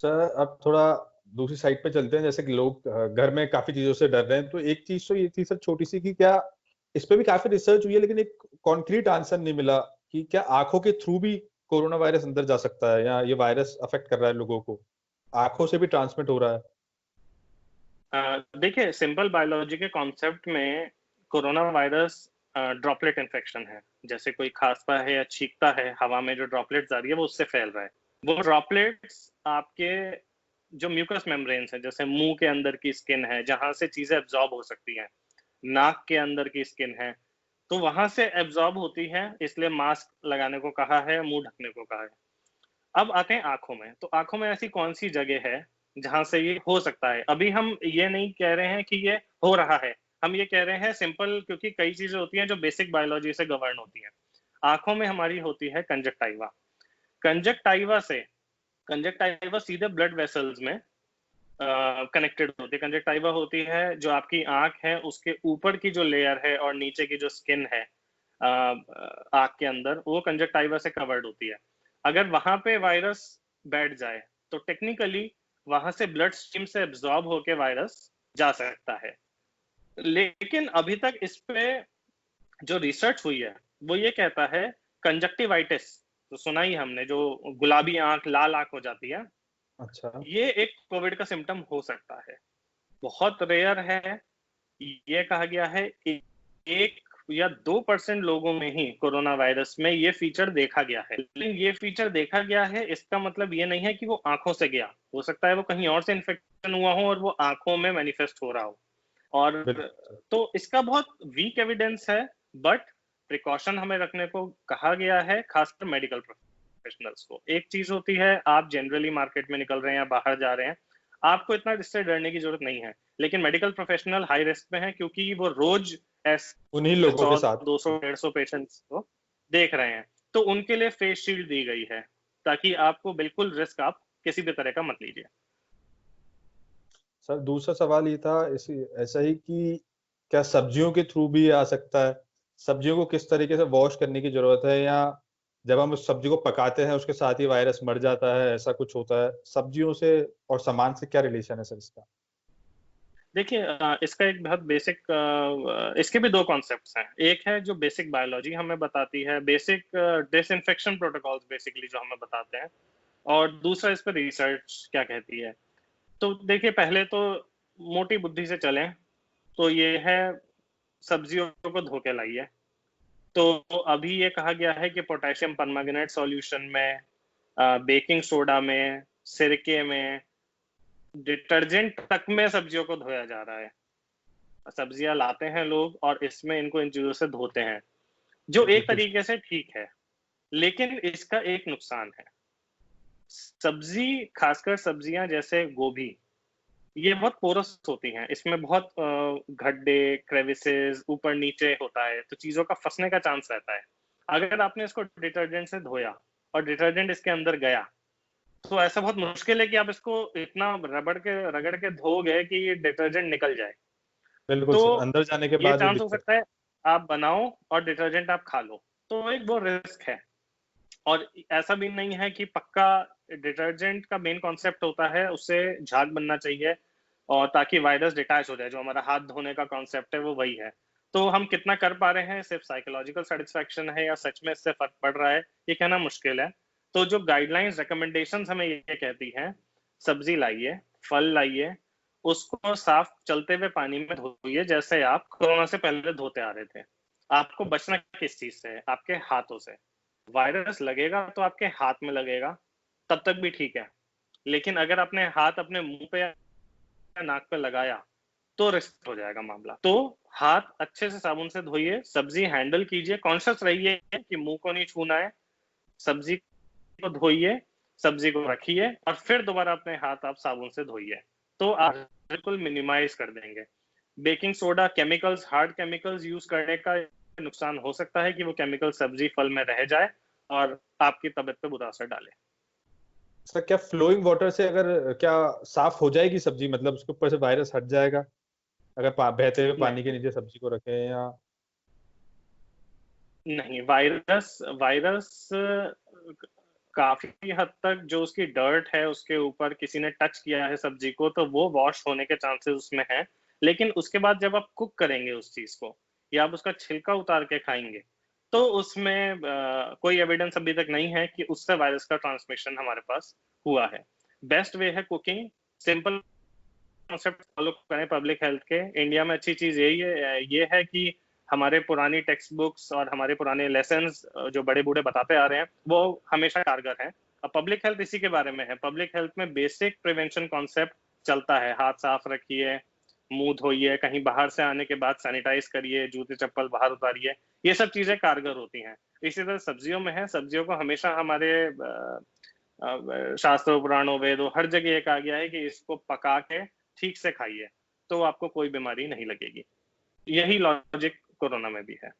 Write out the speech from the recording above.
Sir अब थोड़ा दूसरी साइड पे चलते हैं, जैसे कि लोग घर में काफी चीजों से डर रहे हैं, तो एक चीज तो ये थी सर छोटी सी कि क्या इस पे भी काफी रिसर्च हुई है, लेकिन एक कॉन्क्रीट आंसर नहीं मिला कि क्या आंखों के थ्रू भी कोरोना वायरस अंदर जा सकता है, या ये वायरस अफेक्ट कर रहा है लोगों को, आंखों से भी ट्रांसमिट हो रहा है। देखिए, सिंपल बायोलॉजी के कॉन्सेप्ट में कोरोना वायरस ड्रॉपलेट इन्फेक्शन है। जैसे कोई खांसता है या छींकता है, हवा में जो ड्रॉपलेट्स आ रही है वो उससे फैल रहा है। वो ड्रॉपलेट्स आपके जो म्यूकस मेम्ब्रेन्स है, जैसे मुंह के अंदर की स्किन है जहां से चीजें एब्जॉर्ब हो सकती हैं, नाक के अंदर की स्किन है, तो वहां से एब्जॉर्ब होती है, इसलिए मास्क लगाने को कहा है, मुंह ढकने को कहा है। अब आते हैं आंखों में। तो आंखों में ऐसी कौन सी जगह है जहां से ये हो सकता है? अभी हम ये नहीं कह रहे हैं कि ये हो रहा है, हम ये कह रहे हैं सिंपल, क्योंकि कई चीजें होती हैं जो बेसिक बायोलॉजी से गवर्न होती हैं। आंखों में हमारी होती है कंजक्टाइवा। कंजक्टाइवा से कंजक्टाइवा सीधे ब्लड वेसल्स में कनेक्टेड होती है। कंजक्टाइवा होती है जो आपकी आंख है उसके ऊपर की जो लेयर है और नीचे की जो स्किन है आंख के अंदर, वो कंजक्टाइवा से कवर्ड होती है। अगर वहां पे वायरस बैठ जाए तो टेक्निकली वहां से ब्लड स्ट्रीम से एब्जॉर्ब होके वायरस जा सकता है। लेकिन अभी तक इस पे जो रिसर्च हुई है वो ये कहता है कंजक्टिवाइटिस, तो सुना ही हमने, जो गुलाबी आंख, लाल आंख हो जाती है, अच्छा। ये एक कोविड का सिम्टम हो सकता है। बहुत रेयर है। ये कहा गया है 1 या 2% लोगों में ही कोरोना वायरस में ये फीचर देखा गया है। लेकिन ये फीचर देखा गया है, इसका मतलब ये नहीं है कि वो आंखों से गया। हो सकता है वो कहीं और से इन्फेक्शन हुआ हो और वो आंखों में मैनिफेस्ट हो रहा हो। और बिल्कुल। तो इसका बहुत वीक एविडेंस है, बट प्रिकॉशन हमें रखने को कहा गया है, खासकर मेडिकल प्रोफेशनल्स को। एक चीज होती है, आप जनरली मार्केट में निकल रहे हैं या बाहर जा रहे हैं, आपको इतना इससे डरने की जरूरत नहीं है। लेकिन मेडिकल प्रोफेशनल हाई रिस्क में है, क्योंकि वो रोज उन्हीं ऐसे लोगों के 100, साथ। 200, 150 पेशेंट्स को देख रहे हैं। तो उनके लिए फेस शील्ड दी गई है, ताकि आपको बिल्कुल रिस्क आप किसी भी तरह का मत लीजिए। सर दूसरा सवाल ये था इसी ऐसा ही कि क्या सब्जियों के थ्रू भी आ सकता है? सब्जियों को किस तरीके से वॉश करने की जरूरत है, या जब हम उस सब्जी को पकाते हैं उसके साथ ही वायरस मर जाता है, ऐसा कुछ होता है? सब्जियों से और सामान से क्या रिलेशन है सर इसका? देखिए, इसका एक बहुत बेसिक, इसके भी दो कॉन्सेप्ट्स हैं। एक है जो बेसिक बायोलॉजी हमें बताती है, बेसिक डिसइंफेक्शन प्रोटोकॉल्स बेसिकली जो हमें बताते हैं, और दूसरा इस पर रिसर्च क्या कहती है। तो देखिए, पहले तो मोटी बुद्धि से चलें तो ये है, सब्जियों को धो के लाइए। तो अभी ये कहा गया है कि पोटेशियम परमैंगनेट सॉल्यूशन में, बेकिंग सोडा में, सिरके में, डिटर्जेंट तक में सब्जियों को धोया जा रहा है। सब्जियां लाते हैं लोग और इसमें इनको इन चीजों से धोते हैं, जो एक बिल्कुल। तरीके से ठीक है। लेकिन इसका एक नुकसान है। सब्जी, खासकर सब्जियां जैसे गोभी, ये बहुत पोरस होती हैं। इसमें बहुत गड्ढे, क्रेविसेस, ऊपर नीचे होता है, तो चीजों का फंसने का चांस रहता है। अगर आपने इसको डिटर्जेंट से धोया और डिटर्जेंट इसके अंदर गया, तो ऐसा बहुत मुश्किल है कि आप इसको इतना रगड़ के धोगे कि ये डिटर्जेंट निकल जाए। बिल्कुल तो सर, अंदर जाने के ये बाद भी चांस हो दिक्कत। सकता है आप बनाओ और डिटर्जेंट आप खा लो, तो एक वो रिस्क है। और ऐसा भी नहीं है कि पक्का, डिटर्जेंट का मेन कॉन्सेप्ट होता है उससे झाग बनना चाहिए, और ताकि वायरस डिटैच हो जाए। जो हमारा हाथ धोने का कॉन्सेप्ट है वो वही है। तो हम कितना कर पा रहे हैं, सिर्फ साइकोलॉजिकल सेटिस्फेक्शन है या सच में इससे फर्क पड़ रहा है, ये कहना मुश्किल है। तो जो गाइडलाइंस, रिकमेंडेशंस हमें ये कहती हैं, सब्जी लाइए, फल लाइए, उसको साफ चलते हुए पानी में धोइए, जैसे आप कोरोना से पहले धोते आ रहे थे। आपको बचना किस चीज से है? आपके हाथों से। वायरस लगेगा तो आपके हाथ में लगेगा, तब तक भी ठीक है। लेकिन अगर आपने हाथ अपने मुंह पे या नाक पे लगाया तो रिस्क हो जाएगा मामला। तो हाथ अच्छे से साबुन से धोइए, सब्जी हैंडल कीजिए, कॉन्शियस रहिए कि मुंह को नहीं छूना है, सब्जी को धोइए, सब्जी को रखिए और फिर दोबारा अपने हाथ आप साबुन से धोइए। तो आप बिल्कुल मिनिमाइज कर देंगे। Baking soda, chemicals, hard chemicals use करने का नुकसान हो सकता है कि वो केमिकल सब्जी, फल में रह जाए और आपकी तबीयत पे बुरा असर डाले। सर क्या फ्लोइंग वाटर से अगर क्या साफ हो जाएगी सब्जी, मतलब उसके ऊपर से वायरस हट जाएगा अगर बहते हुए पानी के नहीं, नीचे सब्जी को रखें, या? नहीं, वायरस वायरस काफी हद तक जो उसकी डर्ट है, उसके ऊपर किसी ने टच किया है सब्जी को, तो वो वॉश होने के चांसेस उसमें हैं। लेकिन उसके बाद जब आप कुक करेंगे उस चीज को, या आप उसका छिलका उतार के खाएंगे, तो उसमें कोई एविडेंस अभी तक नहीं है कि उससे वायरस का ट्रांसमिशन हमारे पास हुआ है। बेस्ट वे है कुकिंग, सिंपल कॉन्सेप्ट फॉलो करें पब्लिक हेल्थ के। इंडिया में अच्छी चीज ये है कि हमारे पुरानी टेक्स्ट बुक्स और हमारे पुराने लेसन्स जो बड़े बूढ़े बताते आ रहे हैं, वो हमेशा कारगर हैं। अब पब्लिक हेल्थ इसी के बारे में है। पब्लिक हेल्थ में बेसिक प्रिवेंशन कॉन्सेप्ट चलता है, हाथ साफ रखिए, मुंह धोइए, कहीं बाहर से आने के बाद सैनिटाइज करिए, जूते चप्पल बाहर उतारिए, ये सब चीजें कारगर होती हैं। इसी तरह सब्जियों में है, सब्जियों को हमेशा हमारे शास्त्रों, पुराणों, वेदों, हर जगह ये कहा गया है कि इसको पका के ठीक से खाइए, तो आपको कोई बीमारी नहीं लगेगी। यही लॉजिक कोरोना में भी है।